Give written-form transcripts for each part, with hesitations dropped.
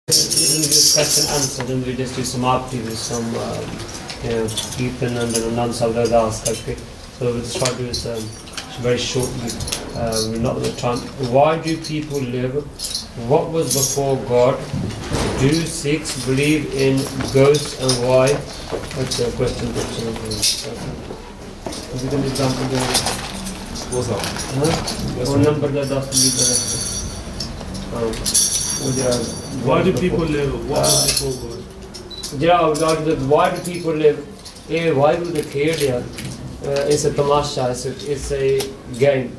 This question answered, and we just do some opti with some people and then another subject asked. Okay, so we'll just try to do this very shortly. We're not the time. Why do people live? What was before God? Do Sikhs believe in ghosts and why? That's a question. Is it an example? What's up? What number that does Why do people live? What was before God? Why do people live? Why do they care? It's a tamasha, it's a game.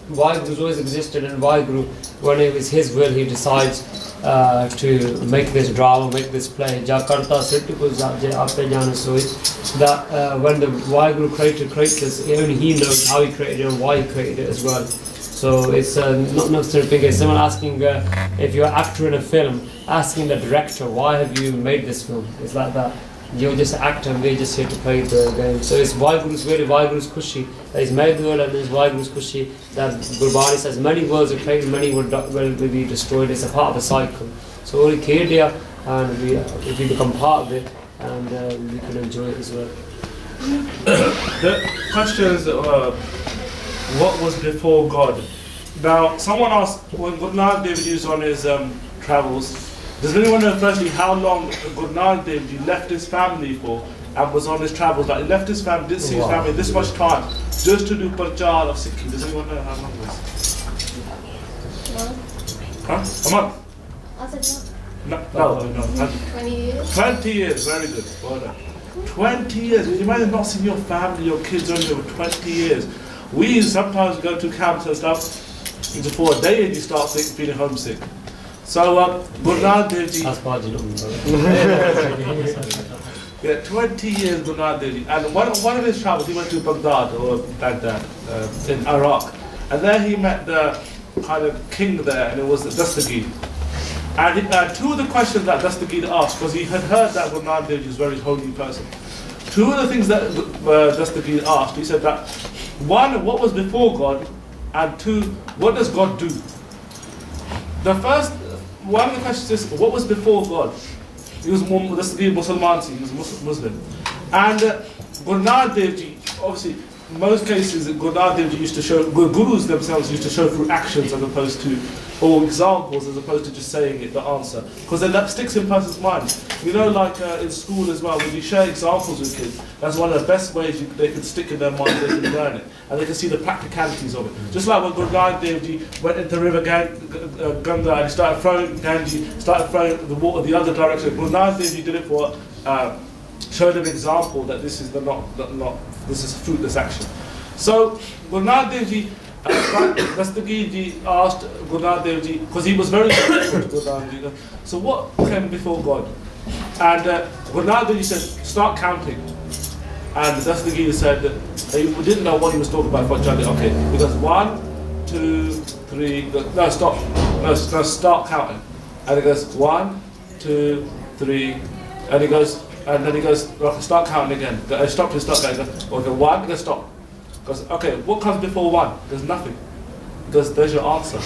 Why Guru's always existed, and why Guru, when it was his will, he decides to make this drama, make this play. That when the why Guru created creators, only he knows how he created it and why he created it as well. So it's not necessarily big. It's someone asking if you're an actor in a film, asking the director, why have you made this film? It's like that. You're just an actor and we're just here to play the game. So it's why Guru's really, why Guru's Kushi. That he's made the world and it's why Guru's Kushi. That Gurbani says many worlds are created, many will be destroyed. It's a part of the cycle. So we care there, and if we become part of it, and we can enjoy it as well. The question is, what was before God? Now, someone asked, when Guru Nanak Dev Ji was on his travels, does anyone know firstly how long Guru Nanak Dev Ji left his family for and was on his travels? Like, he left his family, didn't see his family this much time just to do Parchar of Sikhi. Does anyone know how long it was? Huh? A month? I said No. 20 years. 20 years, very good. Well done. 20 years. You imagine not seeing your family, your kids only over 20 years. We sometimes go to camps and stuff, and before a day and you start feeling homesick. So, Guru Nanak Dev Ji. Yeah, 20 years Guru Nanak Dev Ji. And one of his travels, he went to Baghdad in Iraq. And there he met the kind of king there, and it was Dastagir. And two of the questions that Dastagir asked, because he had heard that Guru Nanak Dev Ji was a very holy person. Two of the things that Dastagir asked, he said that, one, what was before God? And two, what does God do? The first, one of the questions is, what was before God? He was Dastagir Musalman, he was Muslim. And Guru Nanak Dev Ji, obviously, in most cases, Guru Nanak Dev Ji used to show, Gurus themselves used to show through actions as opposed to, or examples as opposed to just saying it, the answer. Because then that sticks in person's mind. You know, like in school as well, when you share examples with kids, that's one of the best ways they can stick in their mind, they can learn it. And they can see the practicalities of it. Just like when Guru Nanak Dev Ji went into the river Ganga and he started throwing Ganges, started throwing the water the other direction. Guru Nanak Dev Ji did it for, showed an example that this is this is fruitless action. So Guru Nanak Dev Ji, Dastagir Ji asked Guru Nanak Dev Ji, because he was very grateful to Guru Nanak Dev Ji, so what came before God? And Guru Nanak Dev Ji said, start counting. And Dastagir said that he didn't know what he was talking about. Okay, he goes 1, 2, 3, no, stop, no, start counting. And he goes 1, 2, 3, and he goes, and then he goes, okay, start counting again. Stop to start counting. Okay, 1, he goes, stop. Goes, okay, what comes before 1? There's nothing. Because there's your answer.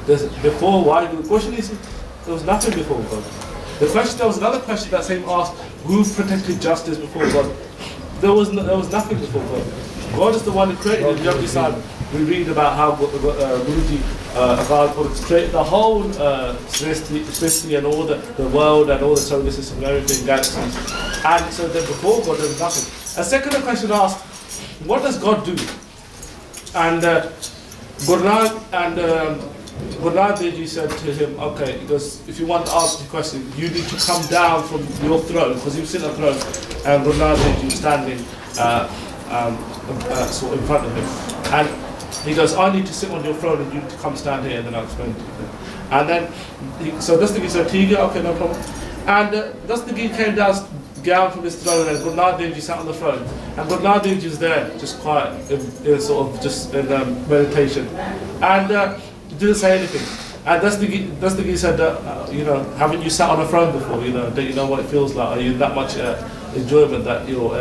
There's before why? The question is, there was nothing before God. There was another question that same asked, who protected justice before God? There was nothing before God. God is the one who created it. In Jagdi Sahib, we read about how Guruji created the whole Srishti and all the world and all the solar system and everything, galaxies. And so then before God there was nothing. A second question asked, what does God do? And Guru Nanak Dev Ji said to him, okay, because if you want to ask the question, you need to come down from your throne, because he was sitting on the throne, and Guru Nanak Dev Ji was standing sort of in front of him. And he goes, I need to sit on your throne and you to come stand here, and then I'll explain to you. And then, so Dastagir said, Tiga, okay, no problem. And Dastagir came down from his throne, and Guru Nanak Dev Ji sat on the throne. And Guru Nanak Dev Ji was there, just quiet, in sort of just in meditation. And didn't say anything. And Dastagir said, you know, haven't you sat on a throne before? You know, don't you know what it feels like? Are you in that much enjoyment that you're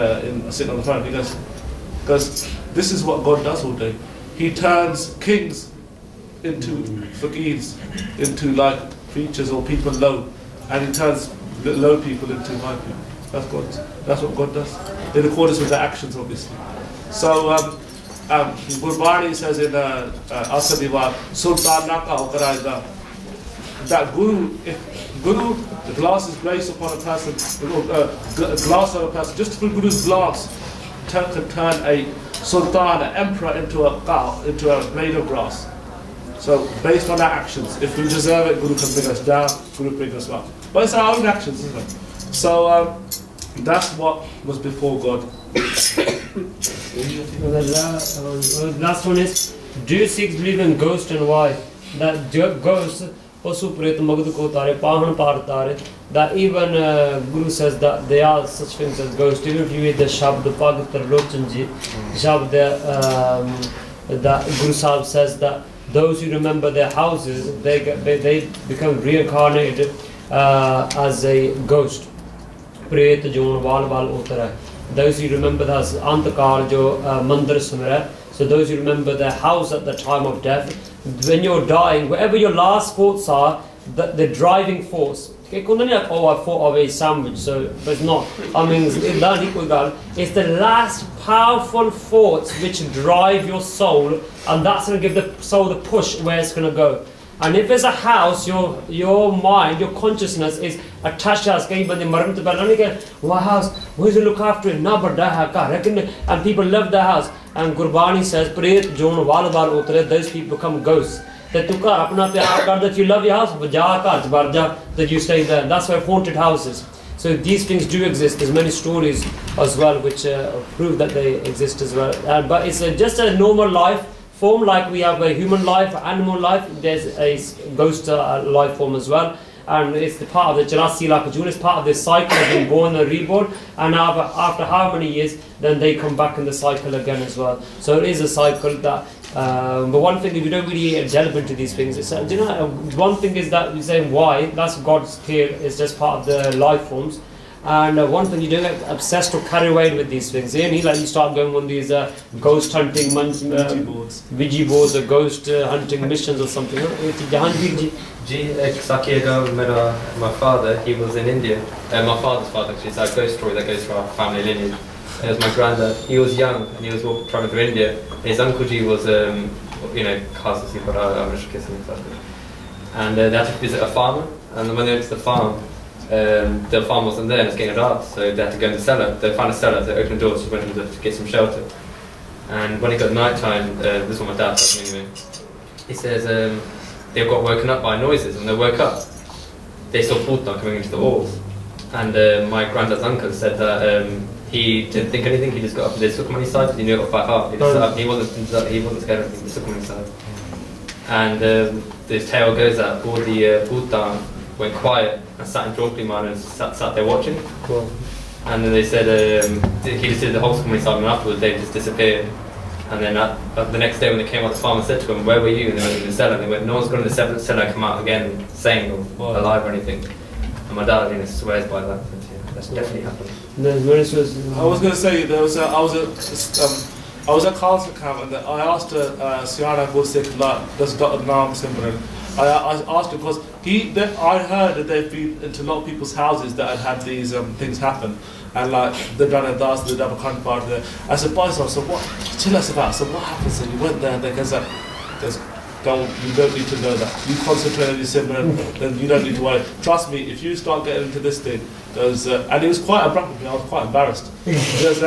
sitting on the throne? He goes, because this is what God does all day. He turns kings into faqirs, into like creatures or people low. and he turns the low people into high people. That's God. That's what God does, in accordance with their actions, obviously. So Gurdwara says in Asadiwa, Sultan Naka Hokarayda, that if Guru glances grace upon a person, glance on a person, just through Guru's glance, can turn a sultan, an emperor, into a blade of grass. So based on our actions, if we deserve it, Guru can bring us down, Guru bring us up. But it's our own actions, isn't it? So that's what was before God. The last one is, do Sikhs believe in ghosts and why? That ghosts, that even Guru says that there are such things as ghosts. Even if you read the Shabd Lochanji, Shabd that Guru Sahib says that those who remember their houses, they become reincarnated as a ghost. Those who remember that Antakar jo Mandir Singh, so those who remember their house at the time of death, when you're dying, wherever your last thoughts are, the driving force. Oh, I thought of a sandwich, so but it's not. I mean, it's the last powerful thoughts which drive your soul, and that's going to give the soul the push where it's going to go. And if there's a house, your mind, your consciousness is attached to us. What house? Who's to look after it? And people love the house. And Gurbani says, those people become ghosts. That you love your house, that you stay there. That's why haunted houses. So these things do exist. There's many stories as well which prove that they exist as well. But it's just a normal life form, like we have a human life, animal life. There's a ghost life form as well. And it's the part of the Jalasi Lakajun, it's part of this cycle of being born and reborn. And after how many years, then they come back in the cycle again as well. So it is a cycle that. But one thing, if you don't really delve into these things, it's, do you know, one thing is that you're saying why, that's God's care, it's just part of the life forms. And one thing, you don't get obsessed or carry away with these things. You start going on these ghost hunting Vijay boards or ghost hunting missions or something. My father, he was in India. My father's father, actually, it's a ghost story that goes through our family lineage. It was my granddad. He was young and he was traveling through India. His uncle Jee was, and they had to visit a farmer. And when they went to the farm wasn't there and it was getting dark, so they had to go in the cellar. They found a cellar, they opened the doors, so went in to get some shelter. And when it got night time, this is what my dad told me anyway, he says they got woken up by noises, and they woke up. They saw Putna coming into the walls. And my granddad's uncle said that he didn't think anything, he just got up and they took him on his side, he knew it by heart. He wasn't scared of anything, they took him on his side. And this tale goes that all the Putna went quiet and sat in Jokliman and sat there watching. Cool. And then they said he just did the whole community side, and afterwards they just disappeared. And then the next day when they came out, the farmer said to him, "Where were you?" And they went in the cellar. And they went, "No one's gone in the cellar, come out again, sane or alive or anything." And my dad, swears by that. But, yeah, that's definitely happened. I was going to say there was I was at Carlson camp and I asked Siana Gulsik does Naam Simran. I asked her because I heard that they've been into a lot of people's houses that had these things happen, and like they've done a dance, they've done a kind part there. I said, "Boy, so what? Tell us about." So what happens? And you went there, and they goes, you don't need to know that. You concentrate on your Simran, then you don't need to worry. Trust me, if you start getting into this thing, and it was quite abrupt with me. I was quite embarrassed. Because,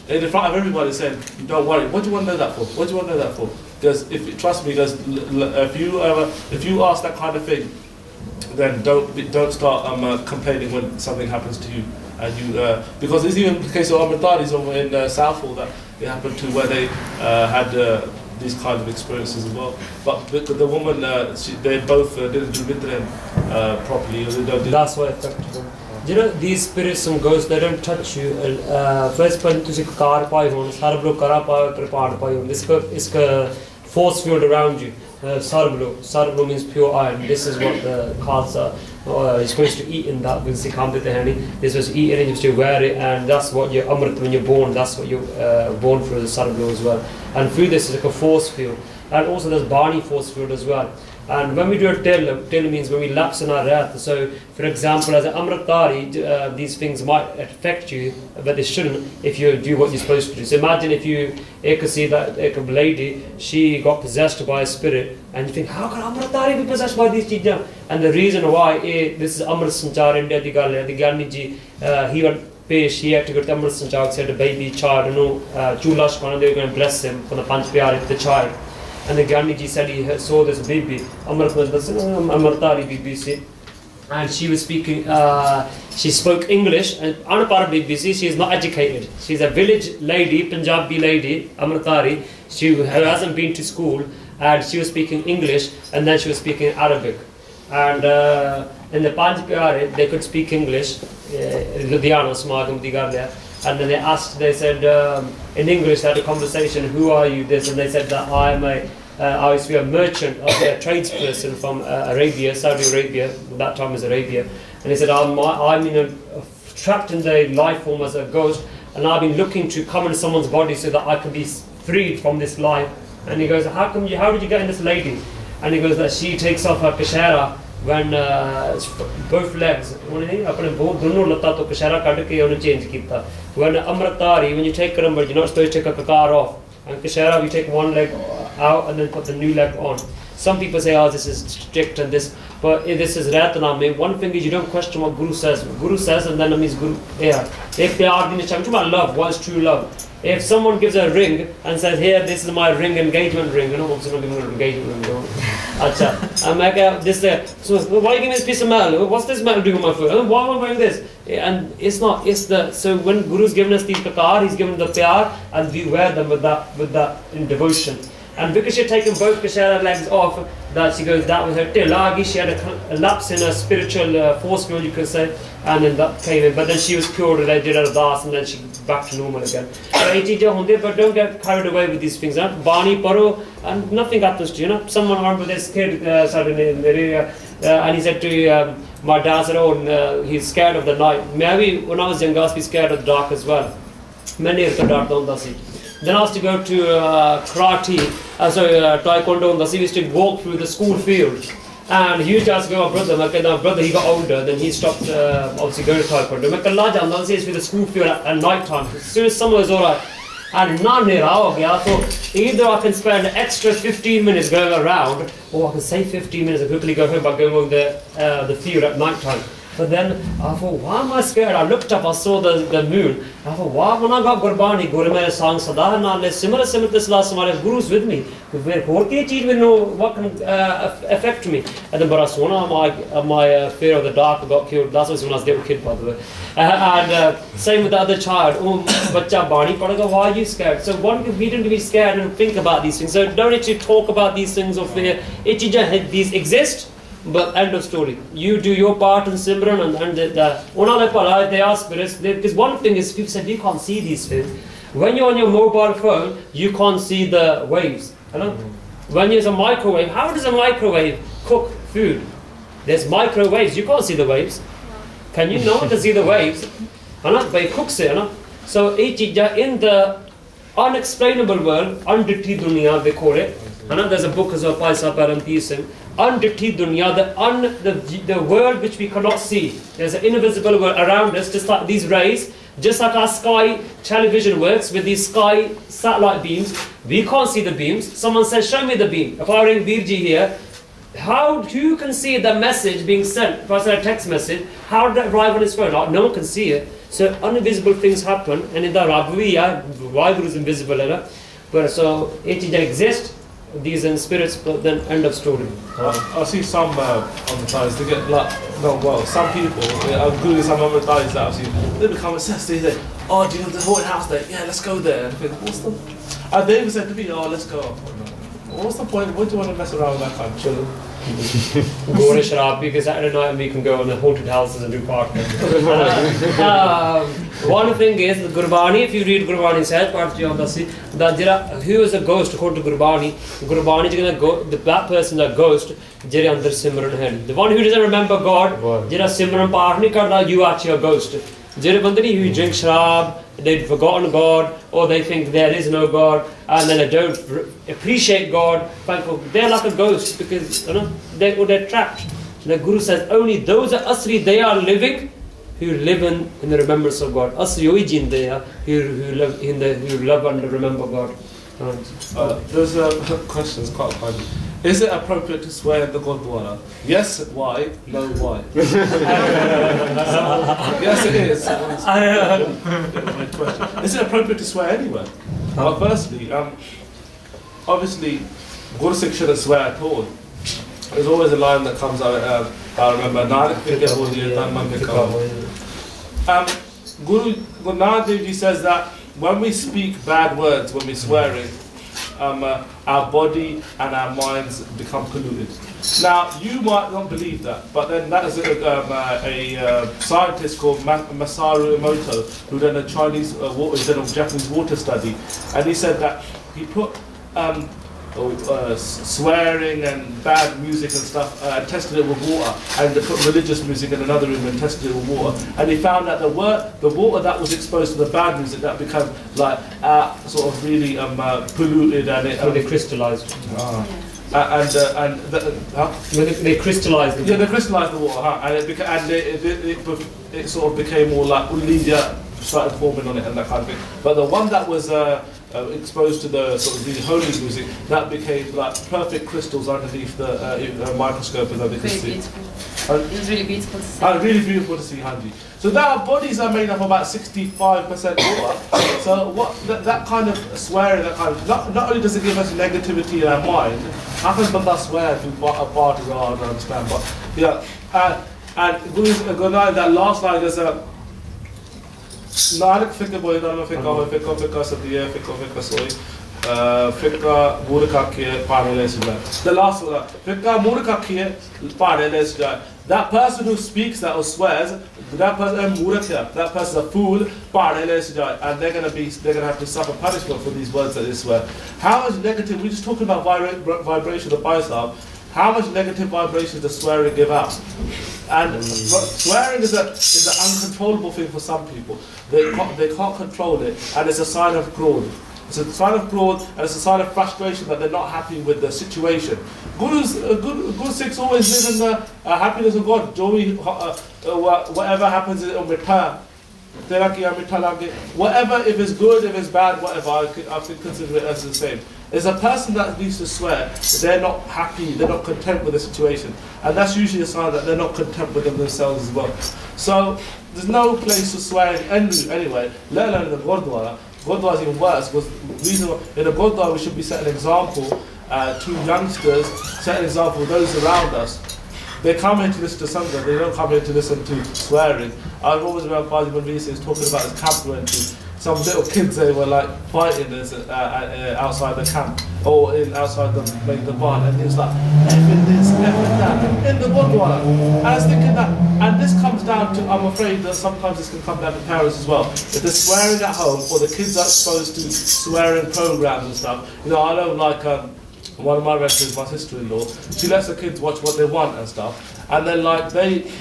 in front of everybody saying, "Don't worry. What do you want to know that for? What do you want to know that for?" Because trust me, if you ask that kind of thing, then don't start complaining when something happens to you. And because it's even the case of Amritaris over in Southall that it happened to, where they had these kind of experiences as well. But the woman, they both didn't do Vidran properly. That's what affected them. You know, these spirits and ghosts, they don't touch you. First, when you car pai hon, sarblo kara pai prepar pai hon. This is force field around you. Sarblo means pure iron. This is what the cards are. You're supposed to eat in that. This is supposed to eat it, you're supposed to wear it, and that's what you're amrit when you're born. That's what you're born through the sarblo as well. And through this is like a force field. And also there's Barney force field as well. And when we do a till means when we lapse in our wrath. So, for example, as an Amritari, these things might affect you, but they shouldn't if you do what you're supposed to do. So imagine if you could see that a lady, she got possessed by a spirit, and you think, how can Amritari be possessed by these children? And the reason why, this is Amrit Sanchar India, the Gyani Ji, he went he had to go to Amrit Sanchar, said a baby child, Chulash, they were going to bless him for the Panch Pyare, the child. And the Gyani Ji said he saw this baby, Amritari BBC, and she was speaking, she spoke English, and Anapar BBC, she is not educated. She's a village lady, Punjabi lady, Amritari, she hasn't been to school, and she was speaking English, and then she was speaking Arabic. And in the Panch Pyare, they could speak English, Ludhiana, Samagam, Digarlia. And then they said, in English, they had a conversation, who are you, this? And they said that I used to be a merchant, a tradesperson from Arabia, Saudi Arabia, that time was Arabia. And he said, I'm trapped in the life form as a ghost, and I've been looking to come into someone's body so that I can be freed from this life. And he goes, how did you get in this lady? And he goes that she takes off her kashara when both legs, when Amritari, when you take Karamba, you're not supposed to take a kakar off. And kashara, you take one leg out and then put the new leg on. Some people say, oh, this is strict and this, but this is Rataname. One thing is you don't question what Guru says. Guru says, and then it means Guru. Yeah. If they are talking about love, what is true love? If someone gives a ring and says, here, this is my ring, engagement ring, you know, I'm not giving an engagement ring. Acha. I'm like, so why give me this piece of metal? What's this metal doing on my foot? Why am I wearing this? And it's not, so when Guru's given us these pakar, he's given the pyar, and we wear them with that in devotion. And because she had taken both kashara legs off, that she goes, that was her tilagi, she had a lapse in her spiritual force field, you could say, and then that came in. But then she was cured and I did her das, and then she back to normal again. But don't get carried away with these things. Bani paro, and nothing happens to you. Someone armed with this kid suddenly in the area, and he said to my dad, said, oh, he's scared of the night. Maybe when I was young, I used to be scared of the dark as well. Many of the dark don't see. Then I used to go to karate, taekwondo, and we used to walk through the school field. And he used to ask my brother, he got older, then he stopped obviously going to taekwondo. I used to through the school field at night time. As soon as summer was alright, and so either I can spend an extra 15 minutes going around, or I can save 15 minutes and quickly go home by going over the field at night time. But then I thought, why am I scared? I looked up, I saw the moon. I thought, why? When I got Gurbani, Guru Nanak sang Sada Nale, similar this last Samare, Guru's with me. Will know what can affect me. And then Barasona, my fear of the dark got killed. That's when I was a little kid, by the way. And same with the other child. Bacha Bani, why are you scared? So we don't be scared and think about these things. So don't need to talk about these things of fear. These exist. But end of story. You do your part in Simran, and they are spirits. Because one thing is, people said you can't see these things. When you're on your mobile phone, you can't see the waves. When there's a microwave, how does a microwave cook food? There's microwaves, you can't see the waves. Can you not see the waves? But it cooks it. So in the unexplainable world, unditi dunya they call it. There's a book as well, Paisa Parampi Singh. Unditi dunya, the world which we cannot see. There's an invisible world around us, just like these rays, just like our sky television works with these sky satellite beams. We can't see the beams. Someone says, show me the beam. If I ring Virji here, who can see the message being sent? If I send a text message, how did that arrive on his phone? No one can see it. So invisible things happen, and in the Rabhuya, Vaheguru is invisible. But so it exists. These in spirits, but then end of story. I see some on the ties, they get like, some people, I'm doing some of the ties that I've seen, they become obsessed, they say, oh, do you know the haunted house there? Yeah, let's go there. And I think, what's the... And they even said to me, oh, let's go. What's the point? What do you want to mess around with that kind of chilling? Go on a sharab, because Saturday night and we can go on the haunted houses and do party. One thing is, the Gurbani, if you read Gurbani says, that who is a ghost according to Gurbani is going to that person is a ghost, the one who doesn't remember God, you actually a ghost. Who drink sharab, they've forgotten God, or they think there is no God, and then they don't appreciate God. They're like a ghost because they're trapped. The Guru says only those are asli, they are living, who live in the remembrance of God. Asli oi jinde hai who love and remember God. There's a question, it's quite funny. Is it appropriate to swear in the Gurdwara? Yes, why? No, why? Yes, it is. Is it appropriate to swear anywhere? Well, firstly, obviously, Guru Sikh shouldn't swear at all. There's always a line that comes out, I remember, Guru Nanak Dev Ji says that when we speak bad words, when we're swearing, our body and our minds become polluted. Now, you might not believe that, but then that is a scientist called Masaru Emoto, who done a Japanese water study, and he said that he put swearing and bad music and stuff, and tested it with water, and they put religious music in another room and tested it with water, and he found that the water that was exposed to the bad music, that became like sort of really polluted, and it they crystallized. They crystallized the water. Yeah, they crystallized the water, and it sort of became more like Ulidya started forming on it and that kind of thing. But the one that was exposed to the sort of the holy music, that became like perfect crystals underneath the microscope, as they could see. Beautiful. It was really beautiful to see. Really beautiful to see, Hanji. So that our bodies are made up of about 65% water. So what that kind of swearing, that kind of not only does it give us negativity in our mind, how can banda swear to a part of God? I don't understand, but yeah. And Guru Nanak, that last line is Nanak fikr boy dana fikr sadiya fikr soy fikra murka kiye paane le. The last one, fikra murka kiye paane le. That person who speaks that or swears, that person that person's a fool, and they're gonna have to suffer punishment for these words that they swear. How much negative? We're just talking about vibration of Baisab. How much negative vibrations does swearing give out? And swearing is an uncontrollable thing for some people. They can't control it, and it's a sign of fraud. It's a sign of fraud, and it's a sign of frustration that they're not happy with the situation. Guru Sikhs always live in the happiness of God. Whatever happens in return. Whatever, if it's good, if it's bad, whatever, I can consider it as the same. It's a person that needs to swear, they're not happy, they're not content with the situation. And that's usually a sign that they're not content with themselves as well. So, there's no place to swear anyway, let alone in the Gurdwara. Gurdwara is even worse, because in a Gurdwara we should be setting an example to youngsters, set an example to those around us. They come here to listen to Sangha, they don't come here to listen to swearing. I've always remember Bhai Manvir Singh talking about his camp went to. Some little kids, they were like fighting outside the camp, or outside the barn, and he was like, effing this, effing that, in the Gurdwara. And I was thinking that, and this comes down to, I'm afraid that sometimes this can come down to parents as well. If they're swearing at home, or the kids are exposed to swearing programs and stuff, I know like, one of my relatives, my sister-in-law, she lets the kids watch what they want and stuff, and then like they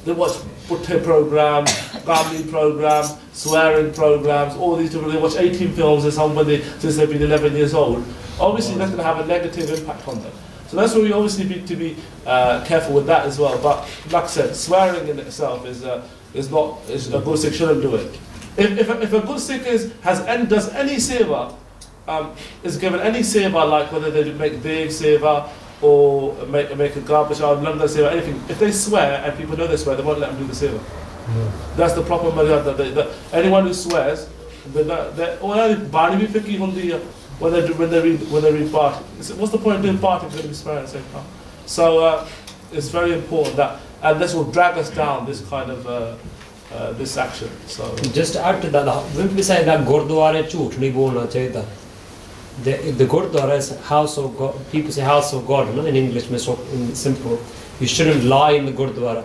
watch putte programs, family programs, swearing programs, all these different. They watch 18 films since they've been 11 years old. Obviously, that's going to have a negative impact on them. So that's why we obviously need to be careful with that as well. But like I said, swearing in itself is a good Sikh shouldn't do it. If a good Sikh does any seva, is given any seva, like whether they make big seva or make a garbage out, none of the seva, anything. If they swear and people know they swear, they won't let them do the seva. That's the proper maryada. Anyone who swears, when they read part, what's the point of doing part if you're going to be swearing at the same time? So it's very important that, and this will drag us down, this kind of this action. So just to add to that, when we say that Gurdwara jhoot nahi bolna chahiye, the Gurdwara is house of God. People say house of God, no? In English, in simple. You shouldn't lie in the Gurdwara.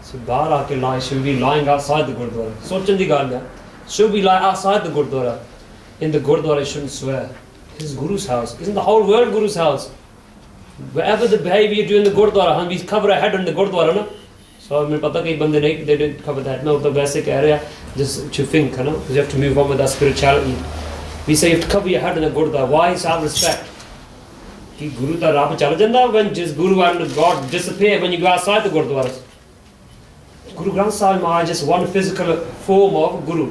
So bahar aake lie, should be lying outside the Gurdwara. Sochan di gall hai. Should be lie outside the Gurdwara. In the Gurdwara, you shouldn't swear. This is Guru's house. Isn't the whole world Guru's house? Wherever the behavior you do in the Gurdwara, we cover our head in the Gurdwara, no? So I mean, they didn't cover that. No, the basic area, just to think, you know, because you have to move on with that spirituality. We say you have to cover your head in a Gurdwara. Why is have respect? Ki Guru ta Rab chal janda when just Guru and God disappear when you go outside the Gurdwara. Guru Granth Sahib Maharaj is just one physical form of Guru.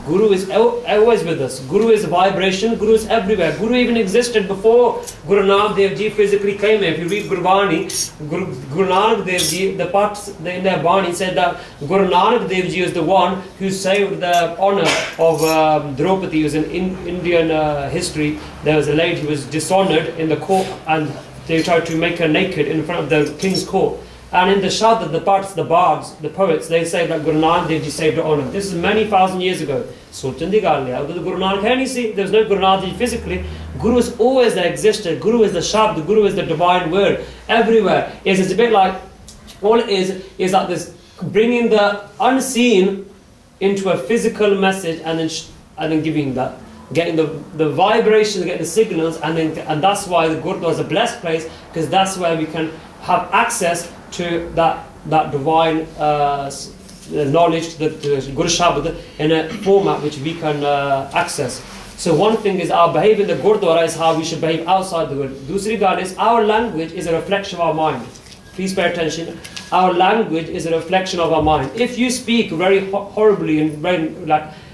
Guru is always with us. Guru is vibration. Guru is everywhere. Guru even existed before Guru Nanak Dev Ji physically came here. If you read Gurbani, Guru Nanak Dev Ji, the parts in their Bani said that Guru Nanak Dev Ji is the one who saved the honor of Draupadi. It was in Indian history. There was a lady who was dishonored in the court, and they tried to make her naked in front of the king's court. And in the Shadda, the parts, the bards, the poets, they say that Guru Nanak Dev Ji saved the honor. This is many thousand years ago. So Guru Nanak can you see? There's no Guru Nanak Dev Ji physically. Guru is always there, existed. Guru is the Shabd. Guru is the divine word. Everywhere. It's a bit like, all it is that this bringing the unseen into a physical message and then giving that. Getting the vibrations, getting the signals, and that's why the Gurdwara is a blessed place, because that's where we can have access to that divine knowledge, the Guru Shabd, in a format which we can access. So one thing is our behavior in the Gurdwara is how we should behave outside the Gurdwara. Dusri God is our language is a reflection of our mind. Please pay attention. Our language is a reflection of our mind. If you speak very horribly and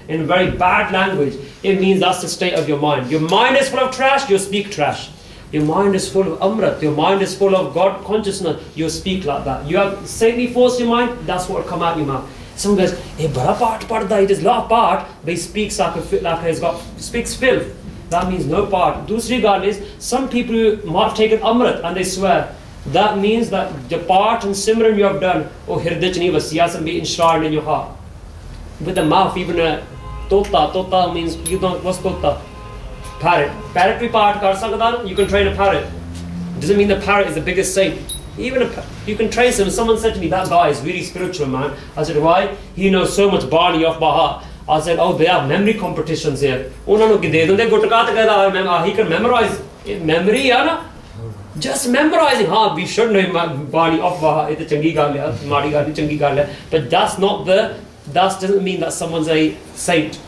in very bad language, it means that's the state of your mind. Your mind is full of trash, you speak trash. Your mind is full of Amrit, your mind is full of God consciousness, you speak like that. You have saintly force in your mind, that's what will come out of your mouth. Someone goes, hey, bada part padda, he does lot of part, but he speaks speaks filth. That means no part. Dusri God is, some people who might have taken Amrit and they swear. That means that the part and Simran you have done, oh hirdachni vasiyasam be enshrined in your heart. With the mouth, even a tota means you don't, what's tota? Parrot. Parrot we part kar sakda, you can train a parrot. Doesn't mean the parrot is the biggest saint. Even you can trace him. Someone said to me, that guy is really spiritual, man. I said, why? He knows so much Bani off by heart. I said, oh, they have memory competitions here. He can memorize memory, yeah, just memorizing. We should know Bani off by heart. But that's not that doesn't mean that someone's a saint.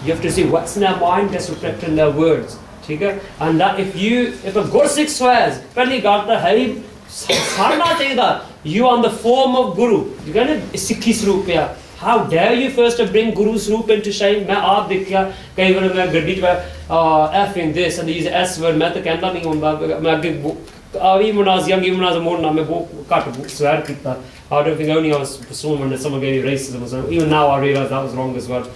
You have to see what's in their mind that's reflected in their words. And that if a Gursikh swears, you are on the form of Guru. How dare you first to bring Guru's roop into shine? F in this and they use S word. I don't think only I was pursuing when someone gave me racism or something. Even now I realise that was wrong as well.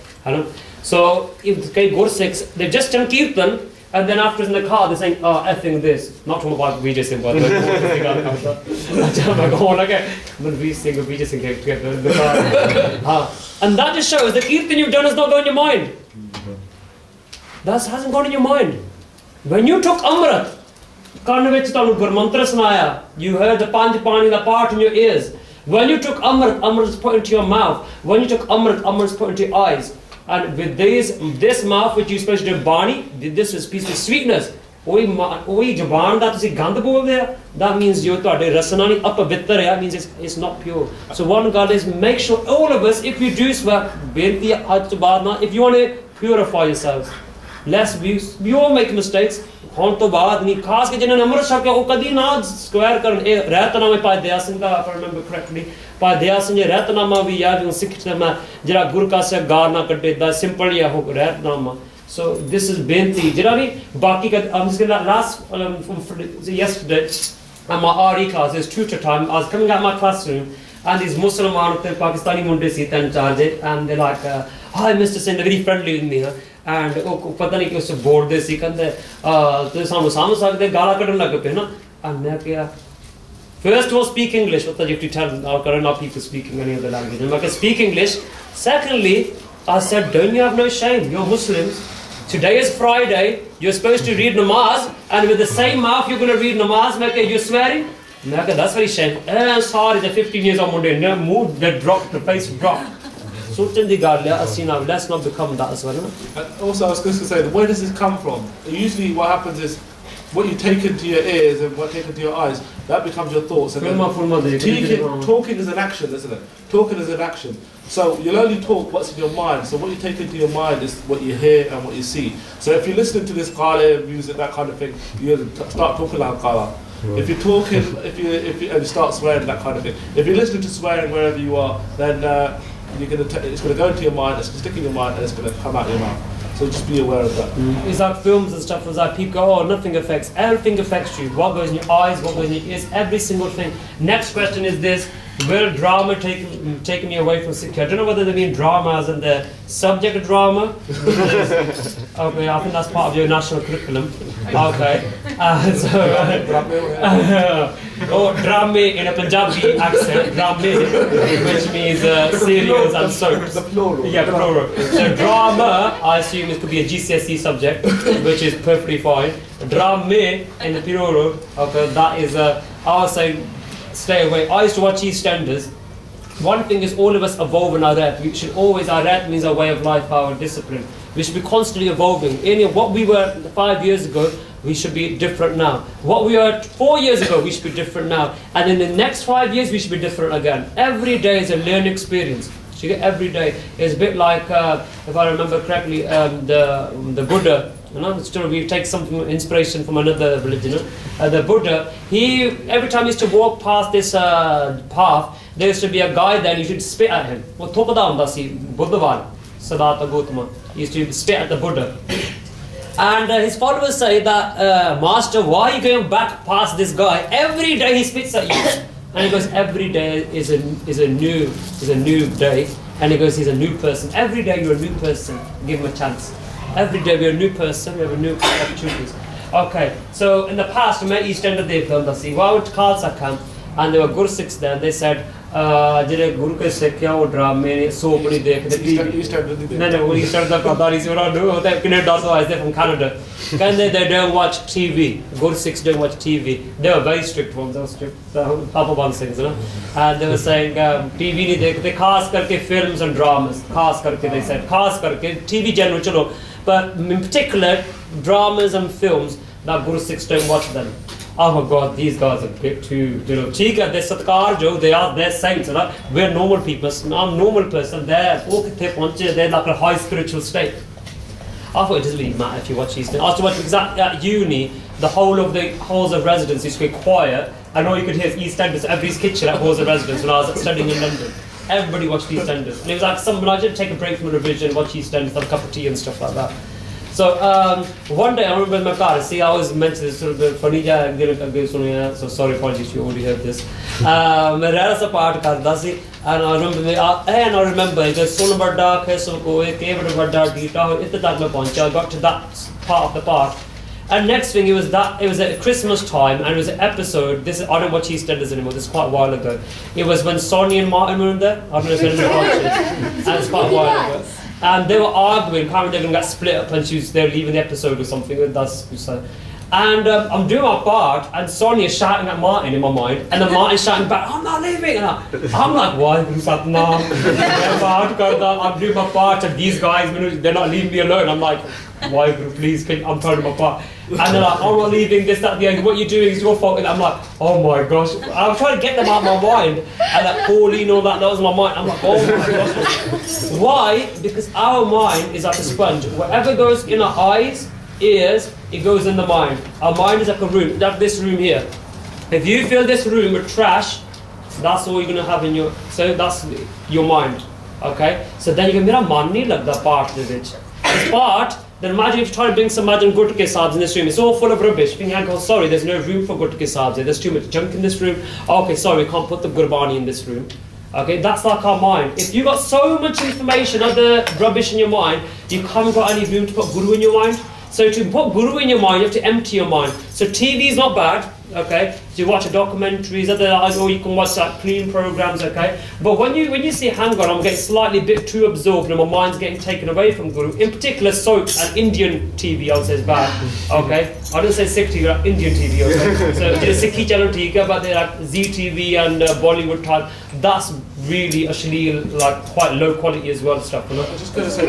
So if they Gursikhs, they've just done Kirtan, and then after in the car they're saying, oh, effing this. Not talking about Vijay Singh Bhai. Manvir Singh or Vijay Singh came together in the car. And that just shows the Kirtan you've done has not gone in your mind. That hasn't gone in your mind. When you took Amrit, you heard the Panj Pani, the part in your ears. When you took Amrit, Amrit is put into your mouth. When you took Amrit, Amrit is put into your eyes. And with this mouth which you supposed to do Bani, this is piece of sweetness. That means you rasanani apavitra, that means it's not pure. So one God is make sure all of us, if you do swear, if you want to purify yourselves, less we all make mistakes. If I remember correctly, so this is Binti. Yesterday, at my RE class, it was tutor time. I was coming out of my classroom, and these Muslim Pakistani munde sit and charge it, and they're like, hi Mr. Singh, very friendly with me. And पता नहीं कि उससे board दे सी कहते तो सामने सकते गाला कटन लग पे ना and मैं क्या first was speak English what you have to tell our current people speaking any other language and I can speak English. Secondly, I said don't you have no shame, you're Muslims, today is Friday, you're supposed to read namaz and with the same mouth you're going to read namaz. You're swearing. That's very shame. Sorry, the 15 years old Monday mood that dropped, the face dropped. Let's not become that as well. And also, I was going to say, where does this come from? Usually, what happens is what you take into your ears and what you take into your eyes, that becomes your thoughts. And then talking is an action, isn't it? Talking is an action. So you'll only talk what's in your mind. So what you take into your mind is what you hear and what you see. So if you're listening to this Kala music, that kind of thing, you start talking like Kala. If you're talking, and you start swearing, that kind of thing. If you're listening to swearing wherever you are, then it's going to go into your mind, it's going to stick in your mind, and it's going to come out your mouth. So just be aware of that. It's like films and stuff, it's like people go, oh, nothing affects. Everything affects you. What goes in your eyes, what goes in your ears, every single thing. Next question is this: will drama take me away from security? I don't know whether they mean drama as in the subject of drama. Okay, I think that's part of your national curriculum. Okay. Oh, drama in a Punjabi accent, drama, which means serials and soaps. The plural. Yeah, plural. So drama, I assume it could be a GCSE subject, which is perfectly fine. Drama in the plural, okay, that is I would say stay away. I used to watch EastEnders. One thing is all of us evolve in our rep. We should always, our rep means our way of life, our discipline. We should be constantly evolving. What we were 5 years ago, we should be different now. What we were 4 years ago, we should be different now. And in the next 5 years, we should be different again. Every day is a learning experience. So every day is a bit like, if I remember correctly, the Buddha. You know, still we take some inspiration from another religion. The Buddha, every time he used to walk past this path, there used to be a guy there and you should spit at him. Gurdwara, Siddhartha Gautama used to spit at the Buddha. And his followers say that, Master, why are you going back past this guy? Every day he spits at you. And he goes, every day is a new day. And he goes, he's a new person. Every day you're a new person. Give him a chance. Every day we're a new person, we have a new opportunities. Okay, so in the past, I met EastEnders they filmed us. I went to Khalsa camp and there were Guru Sikhs there and they said, Guru ke Sikh kya wo drama so badi dekhde TV. No, EastEnders Qadari se ora no, they Canada so they're from Canada. And they don't watch TV. Guru Sikhs don't watch TV. They were very strict ones, they were strict. Papa Ban Singhs, you know. And they were saying TV nahi dekhte, khas karke films and dramas. Khas karke they said, khas karke TV general chalo. But in particular, dramas and films, that Guru Sikhs don't watch them. Oh my God, these guys are a bit too, you know, they're satkar jo, they're saints, right? We're normal people, I'm a normal person, they're like a high spiritual state. I thought it doesn't really matter if you watch these things. I used to watch exactly at uni, the whole of the halls of residence used to be quiet, and all you could hear is EastEnders, everybody's kitchen at halls of residence when I was studying in London. Everybody watched EastEnders. And it was like when I did take a break from revision, watch EastEnders, have a cup of tea and stuff like that. So one day I remember in my car, see I always mention this sort of funny, so sorry, apologies, you already heard this. I part and I remember there's so much dark, so I got to that part of the park. And next thing, it was at Christmas time, and it was an episode. I don't watch EastEnders anymore. This is quite a while ago. It was when Sonny and Martin were in there. I don't know if anyone watched it. And it was quite a while ago. And they were arguing. How they were going to get split up, and they were leaving the episode or something. And I'm doing my part, and Sonny is shouting at Martin in my mind, and then Martin's shouting back, "I'm not leaving." And I'm like, "Why?" He's like, "No, I'm doing my part, and these guys, they're not leaving me alone." I'm like, "Why, please, I'm trying my part." And they're like, "I'm not leaving, this, that, the other. What you're doing is your fault." And I'm like, "Oh my gosh." I'm trying to get them out of my mind. And like, Pauline, all that was my mind. I'm like, "Oh my gosh." Why? Because our mind is like a sponge. Whatever goes in our eyes, ears, it goes in the mind. Our mind is like a room, like this room here. If you fill this room with trash, that's all you're going to have in your, so that's your mind. Okay? So then you go, "Mera man nahi lagda part de vich." This part, then imagine if you try to bring some Gurtke Saabs in this room, it's all full of rubbish. You can go, "Sorry, there's no room for Gurtke Saabs, there's too much junk in this room." Okay, sorry, we can't put the Gurbani in this room. Okay, that's like our mind. If you've got so much information, other rubbish in your mind, you haven't got any room to put Guru in your mind. So to put Guru in your mind, you have to empty your mind. So TV is not bad, okay? So you watch documentaries, or you can watch like clean programs, okay? But when you see, hang on, I'm getting slightly a bit too absorbed and my mind's getting taken away from Guru. In particular, soaps and Indian TV, I would say is bad, okay? I don't say Sikh TV, like Indian TV, okay? So Sikhi channel TV, but they're like ZTV and Bollywood type. That's really actually like quite low quality as well stuff. You know? I was just going to say,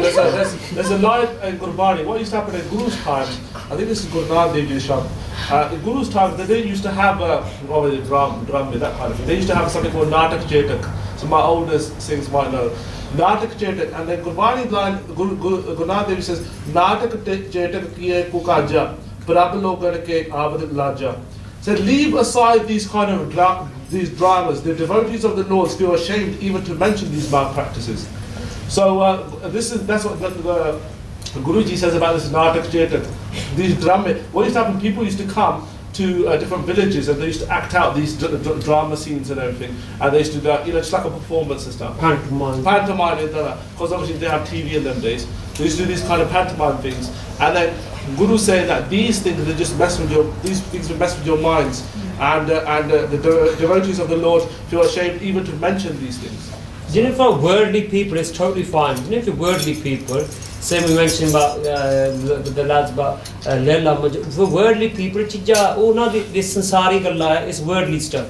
there's a live in Gurbani. What used to happen in Guru's time, I think this is Guru Nanak Dev Ji's shop. In Guru's time, they didn't used to have obviously drum, that kind of thing. They used to have something called Natak Chetak. So my oldest sings might know. Natak Chetak, and then Gurbani line, Guru Nanak says, Natak Chetak kiye kukaja, Prabhu logan ke abad laja. So leave aside these kind of these dramas. The devotees of the Lord feel ashamed even to mention these malpractices. So that's what the Guruji says about this Natak Chetak. These drama, what used to happen, people used to come to different villages and they used to act out these drama scenes and everything, and they used to do, just like a performance and stuff. Pantomime, because obviously they have TV in them days. They used to do these kind of pantomime things, and then Guru saying that these things they just mess with these things will mess with your minds, and the devotees of the Lord feel ashamed even to mention these things. You know, for worldly people, it's totally fine. You know, for worldly people, same we mentioned about the lads about for worldly people, this sansari galla is worldly stuff.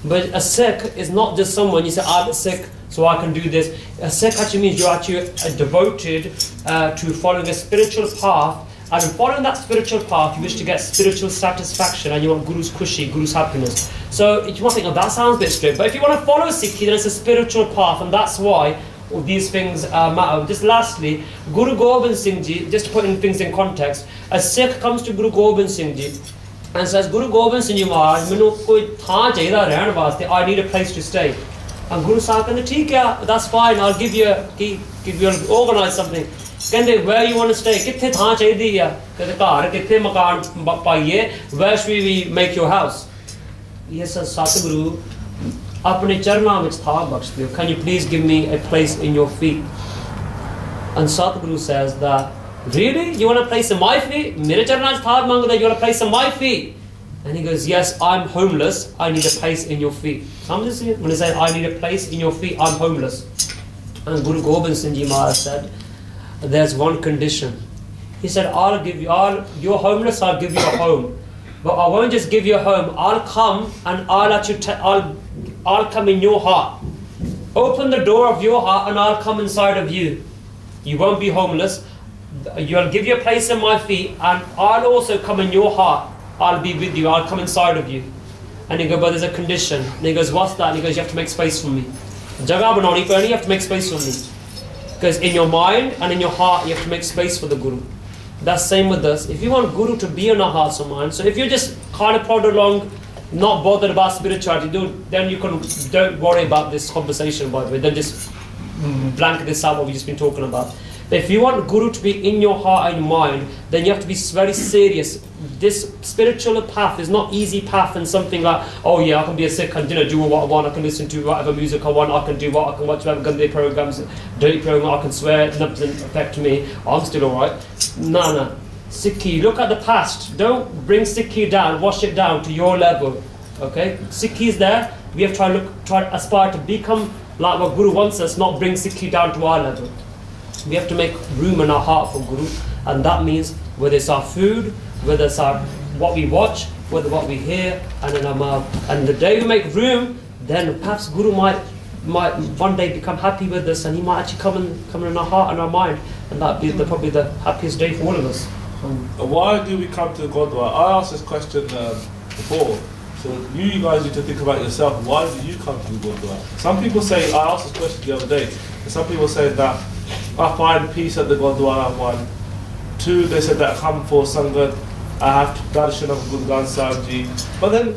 But a Sikh is not just someone you say, I'm a Sikh, so I can do this. A Sikh actually means you're actually devoted to following a spiritual path, and in following that spiritual path, you wish to get spiritual satisfaction, and you want Guru's khushi, Guru's happiness. So you might think, oh, that sounds a bit straight, but if you want to follow Sikhi, then it's a spiritual path, and that's why all these things matter. Just lastly, Guru Gobind Singh Jee, just to put in things in context, a Sikh comes to Guru Gobind Singh Jee and says, Guru Gobind Singh Jee Maharaj, I need a place to stay. And Guru Sahib said, that's fine, I'll give you organize something. Where you want to stay? Where should we make your house? He says, Satguru, can you please give me a place in your feet? And Satguru says that, really? You want a place in my feet? You want a place in my feet? And he goes, yes, I'm homeless, I need a place in your feet. When he said, I need a place in your feet, I'm homeless. And Guru Gobind Singh Jee Maharaj said, there's one condition. He said, you're homeless, I'll give you a home. But I won't just give you a home, I'll come and I'll come in your heart. Open the door of your heart and I'll come inside of you. You won't be homeless. You'll give you a place in my feet and I'll also come in your heart. I'll be with you, I'll come inside of you. And he goes, but there's a condition. And he goes, what's that? And he goes, you have to make space for me. Jagah banani padni, you have to make space for me. Because in your mind and in your heart, you have to make space for the Guru. That's same with us. If you want Guru to be in our hearts and minds, so if you just kind of plod along, not bothered about spirituality, then you don't worry about this conversation, by the way. Then just blanket this out what we've just been talking about. But if you want Guru to be in your heart and mind, then you have to be very serious. This spiritual path is not easy path and something like, oh yeah, I can be a Sikh and do what I want, I can listen to whatever music I want, I can do what I can watch whatever Gandhi programs, dirty program, I can swear, it doesn't affect me, I'm still alright. No. Sikhi, look at the past. Don't bring Sikhi down, wash it down to your level. Okay? Sikhi is there. We have try to aspire to become like what Guru wants us, not bring Sikhi down to our level. We have to make room in our heart for Guru, and that means whether it's our food, whether it's what we watch, whether what we hear, and in our mouth. And the day we make room, then perhaps Guru might one day become happy with us, and he might actually come in our heart and our mind, and that'd be probably the happiest day for all of us. Why do we come to the Gurdwara? I asked this question before, so you guys need to think about yourself. Why do you come to the Gurdwara? Some people say, I asked this question the other day, and some people say that I find peace at the Gurdwara, 1. 2, they said that I come for Sangat, I have to darshan of Guru Nanak Sahib Ji. But then,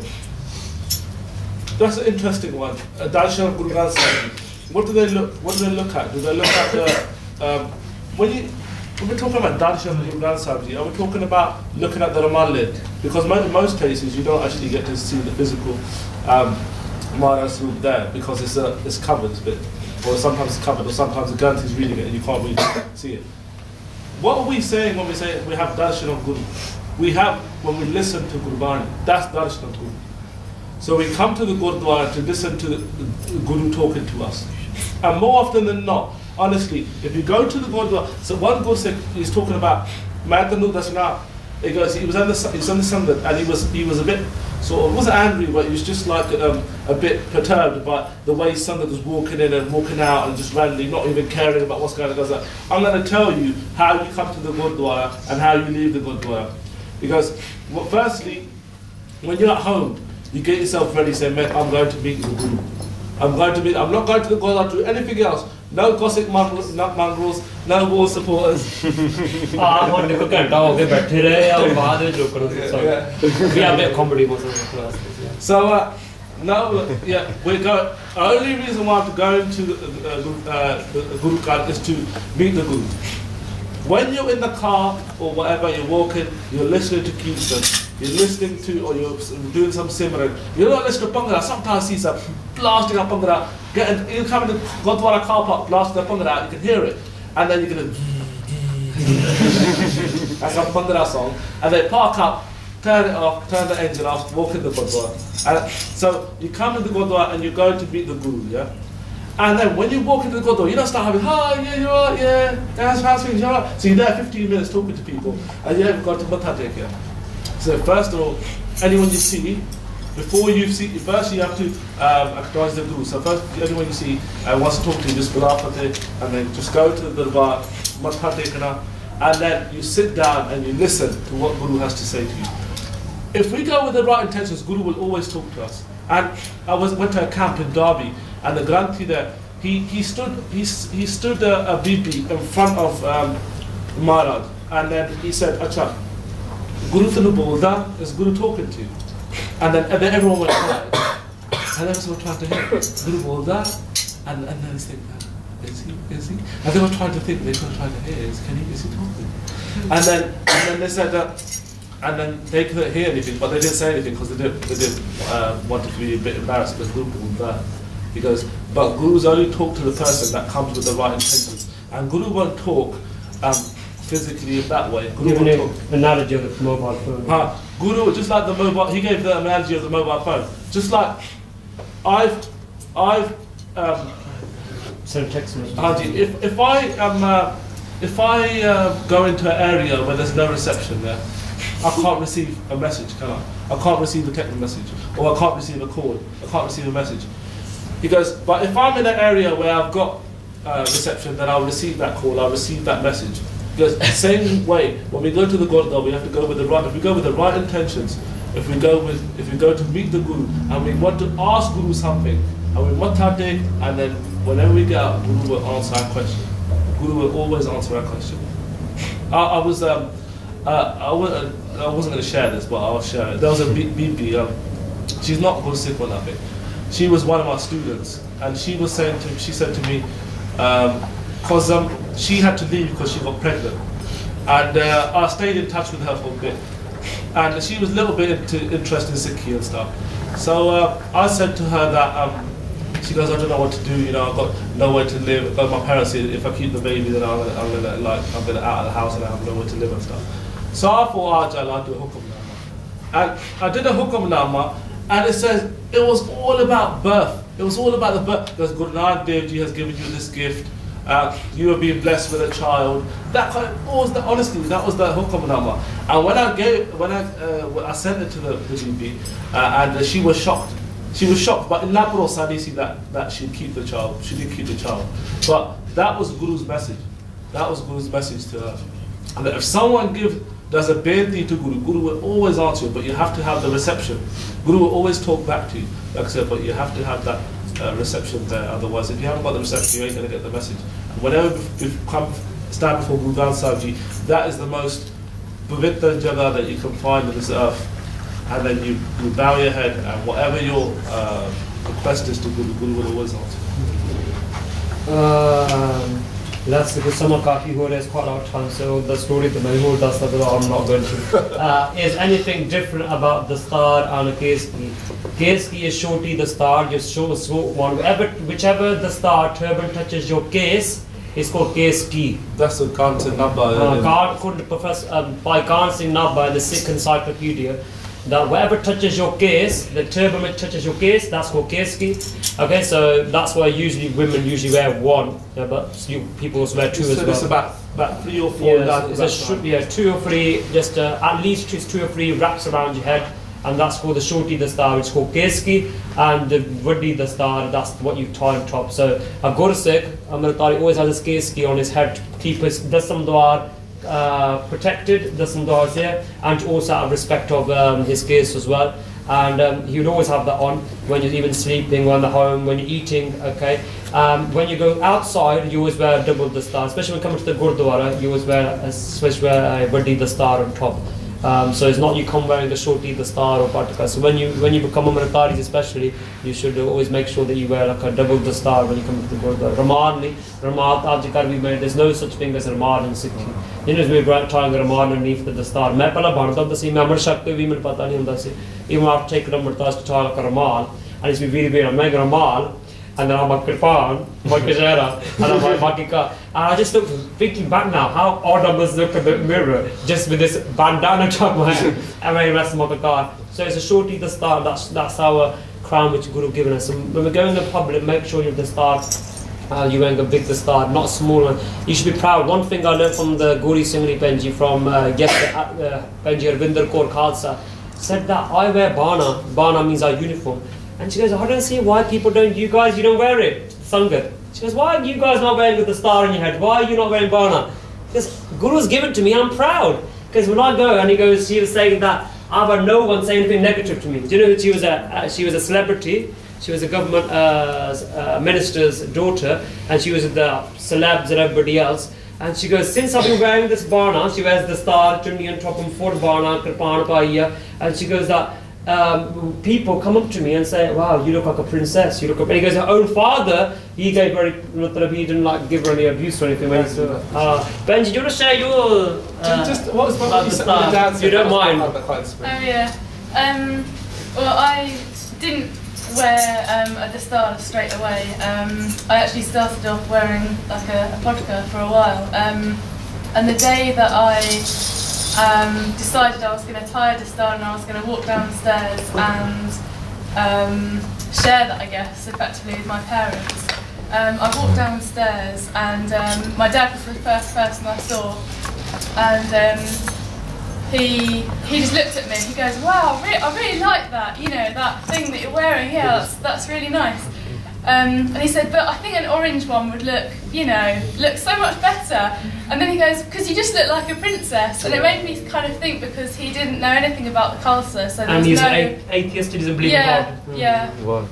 that's an interesting one, a darshan of Guru Nanak Sahib Ji. What do they look at? Do they look at the, when we're talking about darshan of Guru Nanak Sahib Ji, are we talking about looking at the Ramalid? Because in most cases, you don't actually get to see the physical Maharaj's room there, because it's covered a bit. Or sometimes it's covered, or sometimes the Granth is reading it and you can't really see it. What are we saying when we say we have darshan of Guru? We have, when we listen to Gurbani, that's darshan of Guru. So we come to the Gurdwara to listen to the Guru talking to us. And more often than not, honestly, if you go to the Gurdwara, so one Guru said, he's talking about, Madhanu Dasna, he goes, he was on the Sangat, and he was a bit, sort of, wasn't angry, but he was just like a bit perturbed by the way Sangat was walking in and walking out and just randomly not even caring about what's going on. He goes, I'm going to tell you how you come to the Gurdwara and how you leave the Gurdwara. Because, well, firstly, when you're at home, you get yourself ready, say, mate, I'm going to meet the Guru. I'm not going to the Gurdwara to do anything else. No gossip mongrels, no war supporters. We have a bit of comedy. So, no, yeah, we go. The only reason why I'm going to the Guru Garden is to meet the Guru. When you're in the car or whatever, you're walking, you're listening to Kirtan, you're listening to, or you're doing some Simran, you're not listening to Bhangra. Sometimes you see some blasting up Bhangra, you come in the Gurdwara car park, blasting up Bhangra, you can hear it, and then you can that's a Bhangra song, and they park up, turn it off, turn the engine off, walk in the Gurdwara. And so you come in the Gurdwara and you're going to meet the Guru, yeah? And then when you walk into the Gurdwara, you don't start having, hi, yeah, you're right, yeah, how's things, you're right. So you're there 15 minutes talking to people, and you haven't got to Matha Tek yet. So first of all, anyone you see, before you see, first you have to acknowledge the Guru. So first, anyone you see wants to talk to you, just and then just go to the Darbar, Matha Tekana, and then you sit down and you listen to what Guru has to say to you. If we go with the right intentions, Guru will always talk to us. And I went to a camp in Derby, and the Granthi there, he stood a BP in front of Maharaj, and then he said, Acha, Guru Tanu Bolda, is Guru talking to you? And then everyone went quiet. And then someone tried to hear Guru Bolda, and then they think, is he? And they were trying to think, they were trying to hear, is he talking? And then they said that. And then they couldn't hear anything, but they didn't say anything because they didn't want to be a bit embarrassed because Guru was there. He goes, but Guru's only talk to the person that comes with the right intentions. And Guru won't talk physically in that way. Guru won't talk. Analogy of the mobile phone. Guru, just like the mobile, he gave the analogy of the mobile phone. Just like I've send text messages. If I go into an area where there's no reception there, I can't receive a message, can I? I can't receive a text message, or I can't receive a call, I can't receive a message. He goes, but if I'm in an area where I've got reception, then I'll receive that call, I'll receive that message. He goes, same way, when we go to the Gurdwara, we have to go with the right, if we go with the right intentions, if we go to meet the Guru, and we want to ask Guru something, and we want to take, and then whenever we get out, Guru will answer our question. Guru will always answer our question. I wasn't going to share this, but I'll share it. There was a BP, she's not Gursikh or nothing. She was one of our students, and she said to me, because she had to leave because she got pregnant. And I stayed in touch with her for a bit. And she was a little bit interested in Sikhi and stuff. So I said to her that, she goes, I don't know what to do, you know, I've got nowhere to live. But my parents said, if I keep the baby, then I'm gonna out of the house and I have nowhere to live and stuff. So I thought, I'll do a hukamnama. And I did a hukamnama, and it says, it was all about birth. It was all about the birth. Because Guru Nanak Dev Ji has given you this gift. You have been blessed with a child. That was honestly, that was the hukamnama. And when I sent it to the GB, and she was shocked. She was shocked, but in Lapro Sadisi that she'd keep the child. She did keep the child. But that was Guru's message. That was Guru's message to her. And that if someone does a benti to Guru, Guru will always answer you, but you have to have the reception. Guru will always talk back to you, like I said, but you have to have that reception there. Otherwise, if you haven't got the reception, you ain't going to get the message. And whenever you stand before Guru Granth Sahib Ji, that is the most pavitra jagah that you can find on this earth. And then you bow your head, and whatever your request is to Guru, Guru will always answer. That's because someone Kaki who has quite a lot of time, so the story that Manvir does that I'm not going to. Is anything different about the star and a case key? Case key is shorty the star, just show one. Whichever the star turban touches your case, it's called case key. That's a Kansin Nabba. By Kansin Nabba in the Sikh encyclopedia, that whatever touches your case, the turban which touches your case, that's called case key. Okay, so that's why women usually wear one, yeah, but people also wear two as well. It's about 3 or 4. Yeah, 2 or 3, just at least 2 or 3 wraps around your head, and that's called the shorty the star, which is called case key, and the vaddi the star, that's what you tie on top. So a Gursikh, Amritari always has his case key on his head to keep his dasam dwar protected, dasam dwar here, and also out of respect of his case as well. and he would always have that on when you're even sleeping, when you're home, when you're eating. Okay, when you go outside, you always wear double dastar, especially when you come to the Gurdwara. You always wear a badi dastar on top. So it's not you come wearing a shorty dastar or patika. So when you become a Murataris especially, you should always make sure that you wear like a double dastar when you come to the Gurdwara. Ramat ajkal we made. There's no such thing as Ramat in Sikhi. You know, we're trying Ramat underneath the dastar. मैं पहला बनता था सी मैं अमर शक भी मुझे पता नहीं होता सी. Even after taking Ramat to try like a Ramat, and it's been really weird. I'm making Ramat. And then I'm a kirpan, my kajera, and I'm like makika. And I just look thinking back now, how odd I must look at the mirror just with this bandana top my head and my rest of my car. So it's a shorty the start, that's our crown which Guru given us. So when we're going in public, make sure you're the start. You're wearing a big the start, not small one. You should be proud. One thing I learned from the Guru Singh Penji from Penji Arvinder Kaur Khalsa said that I wear bana. Bana means our uniform. And she goes, I don't see why people don't, you don't wear it, Sangat. She goes, why are you guys not wearing with the star on your head? Why are you not wearing bana? Because Guru's given to me, I'm proud. Because when I go, and she was saying that, I've had no one say anything negative to me. Do you know that she was a celebrity, she was a government minister's daughter, and she was with the celebs and everybody else. And she goes, since I've been wearing this bana, she wears the star, chunni on top, and four bana, kirpan paiya, and she goes that, people come up to me and say, wow, you look like a princess, you look like, and he goes, her own father, he gave very, he didn't like give her any abuse or anything when he saw Benji, do you want to share your just what was the dance? You don't mind? Oh yeah, well I didn't wear a dastar straight away. I actually started off wearing like a podka for a while, and the day that I decided I was going to tie a dastar and I was going to walk downstairs and share that, I guess, effectively with my parents. I walked downstairs and my dad was the first person I saw, and he just looked at me. He goes, "Wow, I really like that. You know, that thing that you're wearing. Yeah, that's really nice." And he said, "But I think an orange one would look, you know, look so much better." And then he goes, "Because you just look like a princess." And it made me kind of think, because he didn't know anything about the Khalsa, so there was he's no... an atheist, he doesn't believe in God. Yeah. Wow.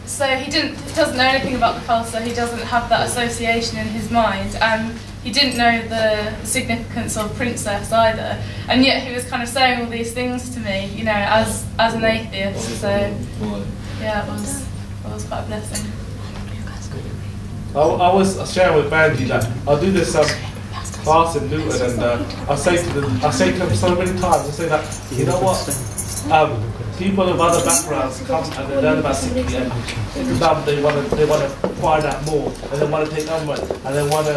So he doesn't know anything about the Khalsa. He doesn't have that association in his mind, and he didn't know the significance of princess either. And yet he was kind of saying all these things to me, you know, as an atheist. So yeah, it was quite a blessing. I was sharing with Bandy that I'll do this class in Luton, and I say to them so many times, I say that, you know what, people of other backgrounds come and they learn about Sikhi, and they want to find out more, and they want to take on it, and they want to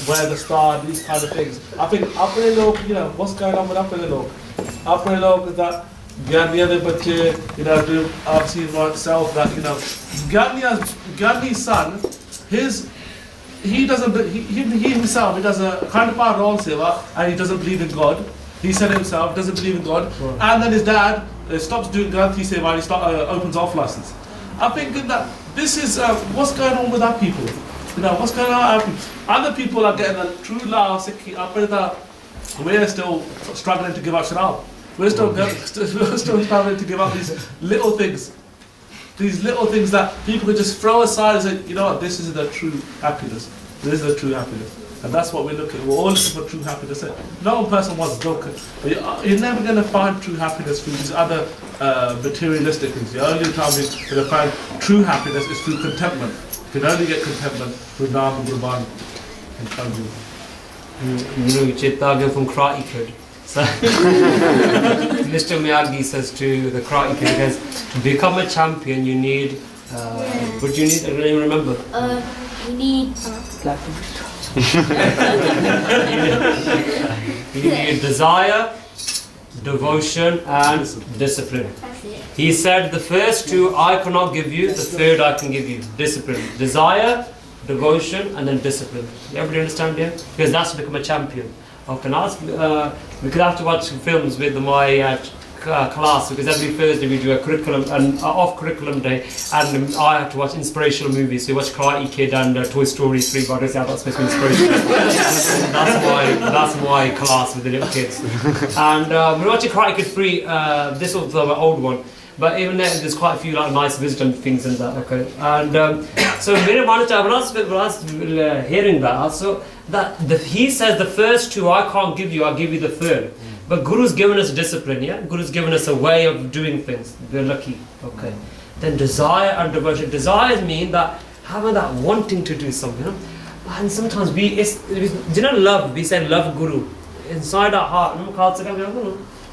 wear the star, these kind of things. I think Upper Lok, you know, what's going on with Upper Lok? Upper Lok is that Gyani bache, you know, do obviously itself that, you know, Gyani's son, he himself, he does a kind of part wrong seva, and he doesn't believe in God. He said himself, doesn't believe in God. Right. And then his dad stops doing Granthi seva and he opens off license. I'm thinking that this is what's going on with our people. You know, what's going on with our people? Other people are getting a true law Sikhi. We're still struggling to give up Sharaab. We're still struggling to give up these little things. These little things that people can just throw aside and say, you know what, this is the true happiness. This is the true happiness. And that's what we're looking for. We're all looking for true happiness. No one person wants broken. But you're never going to find true happiness through these other materialistic things. The only time you're going to find true happiness is through contentment. You can only get contentment through Naam and Gurban and Kanju. You know, Chittagya from Karate Kid. So, Mr. Miyagi says to the Karate Kid, he goes, to become a champion, you need, what do you need? I don't even remember. You need... You need desire, devotion, and discipline. He said, the first two I cannot give you, the third I can give you. Discipline. Desire, devotion, and then discipline. Everybody understand here? Because that's to become a champion. I can ask, we could have to watch some films with my class because every Thursday we do a curriculum and off curriculum day, and I have to watch inspirational movies. So we watch Karate Kid and Toy Story 3. But I don't say that's supposed to be inspirational. that's my class with the little kids. And we're watching Karate Kid 3. This was the old one. But even there, there's quite a few like nice wisdom things in that. Okay, and so when I was hearing that, so he says the first two I can't give you, I'll give you the third. But Guru's given us discipline, yeah. Guru's given us a way of doing things. We're lucky. Okay. Then desire and devotion. Desires mean that having that wanting to do something. You know? And sometimes do you know love? We say love Guru inside our heart.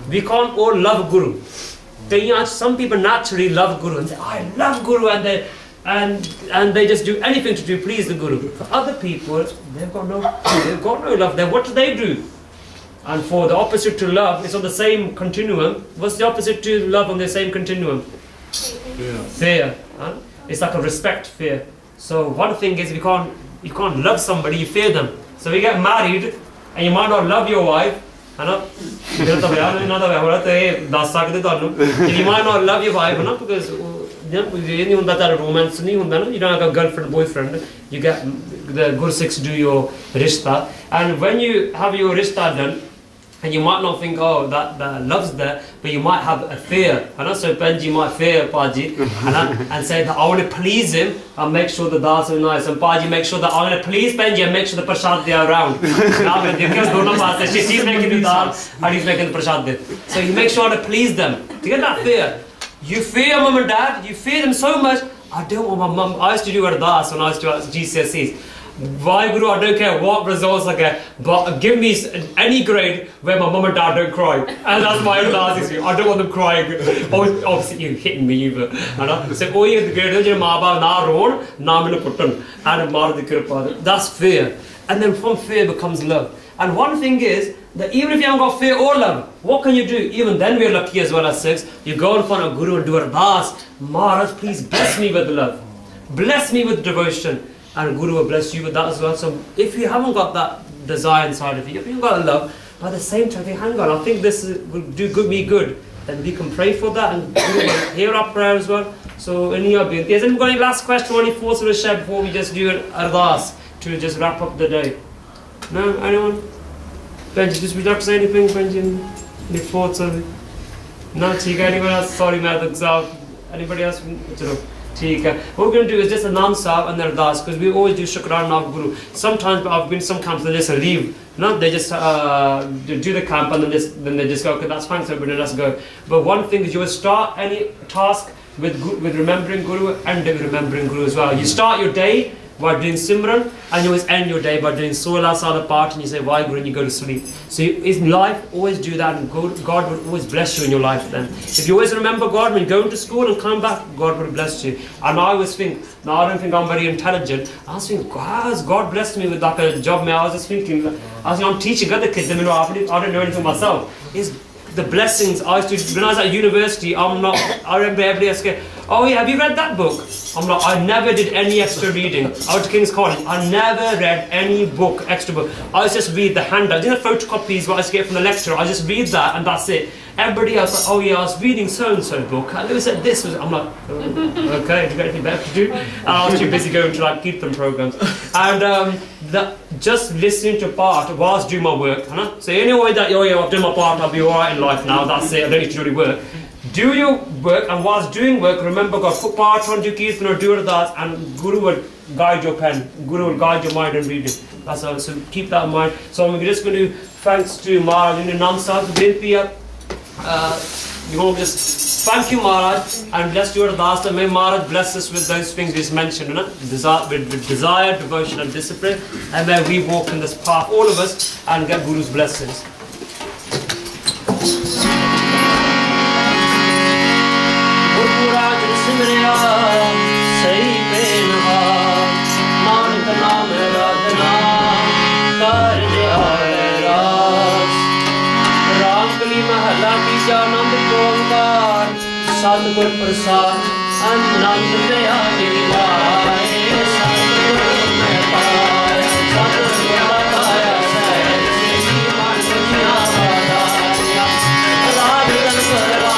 We can't all love Guru. Some people naturally love Guru and say, I love Guru, and they just do anything to please the Guru. For other people, they've got no love. Then what do they do? And for the opposite to love, it's on the same continuum. What's the opposite to love on the same continuum? Fear. Huh? It's like a respect, fear. So one thing is you can't love somebody, you fear them. So we get married, and you might not love your wife. You might not love your wife because you don't have romance, you don't have a girlfriend, boyfriend. You get the Gursikhs do your rishta, and when you have your rishta done, and you might not think, oh, that love's there, but you might have a fear. So Benji might fear Paji and say that I want to please him and make sure the dals are nice. And Paji make sure that I want to please Benji and make sure the prasad they are around. She's making the dal and he's making the prasad. So you make sure to please them. To get that fear. You fear mum and dad, you fear them so much. I don't want my mum. I used to do ardas when I used to GCSEs. Why Guru, I don't care what results I get, but give me any grade where my mum and dad don't cry. And that's my last issue. I don't want them crying. Obviously you hitting me either. So oh yeah, the grade is ma na road, na minu puttan. And mar the kirpa. That's fear. And then from fear becomes love. And one thing is that even if you haven't got fear or love, what can you do? Even then we're lucky as well as Sikhs. You go in front of Guru and do ardas. Maharaj, please bless me with love. Bless me with devotion. And Guru will bless you with that as well. So if you haven't got that desire inside of you, if you've got love, but at the same time, hang on, I think this will do me good, then we can pray for that and Guru will hear our prayer as well. So has anyone got any last question or any thoughts to share before we just do an ardas to just wrap up the day? No? Anyone? Benji, would you like to say anything, Benji? Any thoughts on it? No, anyone else? Sorry, anybody else? What we're going to do is just a Nam-Sahib and Ardas, because we always do Shukran of Guru. Sometimes I've been to some camps, they just leave. No, they just do the camp and then they just go, okay, that's fine, so let's go. But one thing is you will start any task with remembering Guru and remembering Guru as well. You start your day by doing Simran and you always end your day by doing 16 Sala Part and you say why Guru and you go to sleep. So in life, always do that and God will always bless you in your life then. If you always remember God when you go to school and come back, God will bless you. And I always think, now I don't think I'm very intelligent, I was thinking, God blessed me with that kind of job. I was just thinking, I'm teaching other kids, I don't know anything myself. It's the blessings I used to, when I was at university, I remember everybody asking, oh yeah, have you read that book? I'm like, I never did any extra reading. I went to King's College, I never read any extra book. I used to just read the handout, the photocopies what I used to get from the lecturer, I just read that and that's it. Everybody else like, oh yeah, I was reading so-and-so book, and they said this was, I'm like, oh, okay, do you got anything better to do? And I was too busy going to like Kirtan programs. And just listening to part whilst doing my work, so anyway that, oh yeah, I've done my part, I'll be alright in life now, that's it, I don't need to do any work. Do your work, and whilst doing work, remember God, put part on, do Kirtan or do Ardas, and Guru will guide your pen, Guru will guide your mind and reading. That's all, so keep that in mind. So we're just going to do thanks to Maharaj in Nam-Sahib, we're going to just thank you Maharaj and bless your Ardas, and may Maharaj bless us with those things we mentioned, with desire, devotion and discipline, and may we walk in this path, all of us, and get Guru's blessings. Sadhguru Prasad Anand Daya Dilai Sadhguru Mein Paaya Sadhguru Bataya Sai Sri Man Duniya Badaya Radhan Kara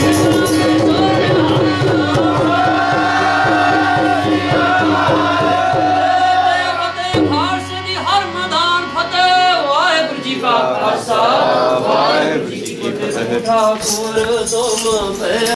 Thank you.